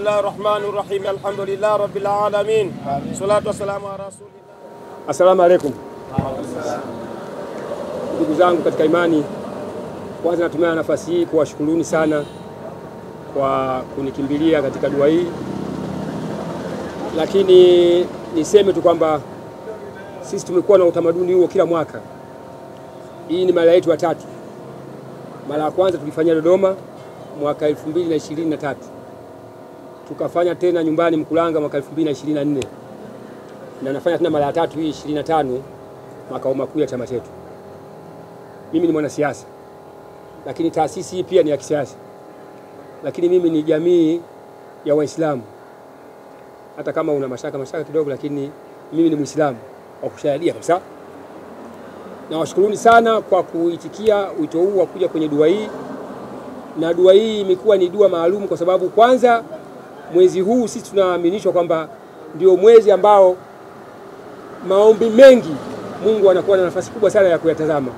Bismillahir Rahmanir Rahim. Alhamdulillah Rabbil Alamin. Salatu wassalamu ala Rasulillah. Assalamu alaikum. Ndugu zangu katika imani, kwanza natumia nafasi hii kuwashukuruni sana kwa kunikimbilia katika dua hii. Lakini niseme tu kwamba sisi tumekuwa na utamaduni huo kila mwaka. Hii ni mara yetu ya tatu. Mara ya kwanza tulifanyia Dodoma mwaka 2023. Tukafanya tena nyumbani Mkulanga mwaka 2024. Na nafanya tena mara ya tatu hii 25 makao makuu ya chama chetu. Mimi ni mwanasiasa. Lakini taasisi hii pia ni ya kisiasa. Lakini mimi ni jamii ya Waislamu. Hata kama una mashaka kidogo, lakini mimi ni Muislamu wa kushahadia kabisa. Na washukuruni sana kwa kuitikia wito huu wa kuja kwenye dua hii. Na dua hii imekuwa ni dua maalum kwa sababu kwanza mwezi huu sisi tunaaminishwa kwamba ndio mwezi ambao maombi mengi Mungu anakuwa na nafasi kubwa sana ya kuyatazama.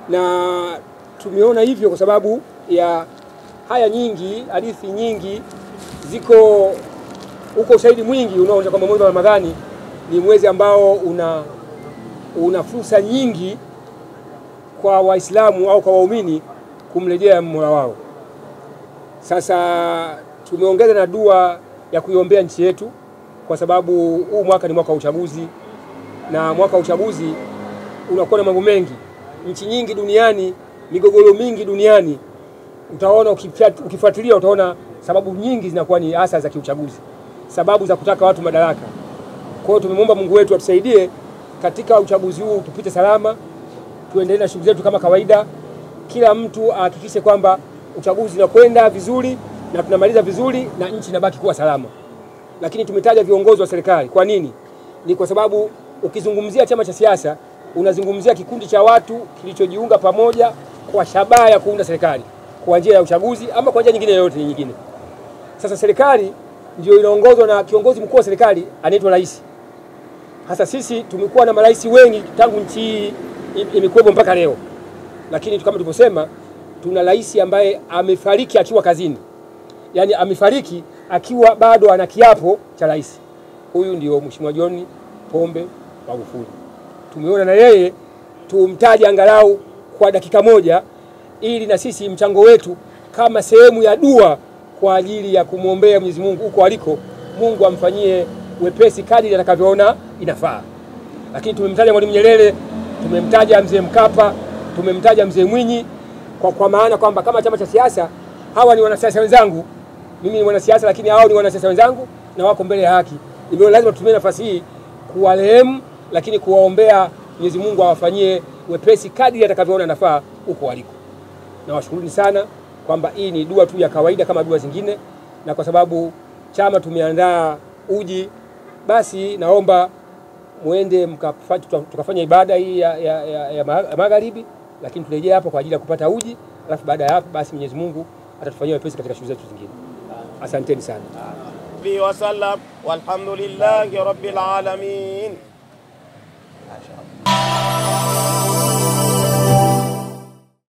Na tumeona hivyo kwa sababu ya haya nyingi, hadithi nyingi ziko uko ushahidi mwingi unaoonyesha kwamba mwezi wa Ramadhani ni mwezi ambao una fursa nyingi kwa Waislamu au kwa waumini kumrejea Mola wao. Sasa tumeongeza na dua ya kuiombea nchi yetu kwa sababu huu mwaka ni mwaka wa uchaguzi, na mwaka wa uchaguzi unakuwa na mambo mengi. Nchi nyingi duniani, migogoro mingi duniani, utaona ukifuatilia utaona sababu nyingi zinakuwa ni hasa za kiuchaguzi, sababu za kutaka watu madaraka. Kwa hiyo tumemwomba Mungu wetu atusaidie katika uchaguzi huu tupite salama, tuendelee na shughuli zetu kama kawaida. Kila mtu ahakikishe kwamba uchaguzi unakwenda vizuri na tunamaliza vizuri na nchi inabaki kuwa salama. Lakini tumetaja viongozi wa serikali. Kwa nini? Ni kwa sababu ukizungumzia chama cha siasa unazungumzia kikundi cha watu kilichojiunga pamoja kwa shabaha ya kuunda serikali kwa njia ya uchaguzi ama kwa njia nyingine yoyote nyingine. Sasa serikali ndio inaongozwa na kiongozi mkuu wa serikali anaitwa rais. Hasa sisi tumekuwa na marais wengi tangu nchi imekuwa mpaka leo. Lakini kama tulivyosema, tuna rais ambaye amefariki akiwa kazini. Yaani amefariki akiwa bado ana kiapo cha rais. Huyu ndio Mheshimiwa John Pombe Magufuli. Tumeona na yeye tumtaje angalau kwa dakika moja ili na sisi mchango wetu kama sehemu ya dua kwa ajili ya kumwombea Mwenyezi Mungu huko aliko, Mungu amfanyie wepesi kadri atakavyoona inafaa. Lakini tumemtaja Mwalimu Nyerere, tumemtaja Mzee Mkapa, tumemtaja Mzee Mwinyi kwa maana kwamba kama chama cha siasa hawa ni wanasiasa wenzangu. Mimi ni mwanasiasa lakini hao ni wanasiasa wenzangu na wako mbele ya haki. Ndio lazima tutumie nafasi hii kuwarehemu, lakini kuwaombea Mwenyezi Mungu awafanyie wepesi kadri atakavyoona nafaa huko aliko. Na washukuruni sana kwamba hii ni dua tu ya kawaida kama dua zingine, na kwa sababu chama tumeandaa uji, basi naomba muende tukafanya ibada hii ya magharibi, lakini turejee hapa kwa ajili ya kupata uji, alafu baada ya hapo basi Mwenyezi Mungu atatufanyia wepesi katika shughuli zetu zingine. Asanteni sana. Bi wa sallam walhamdulillahi rabbil alamin.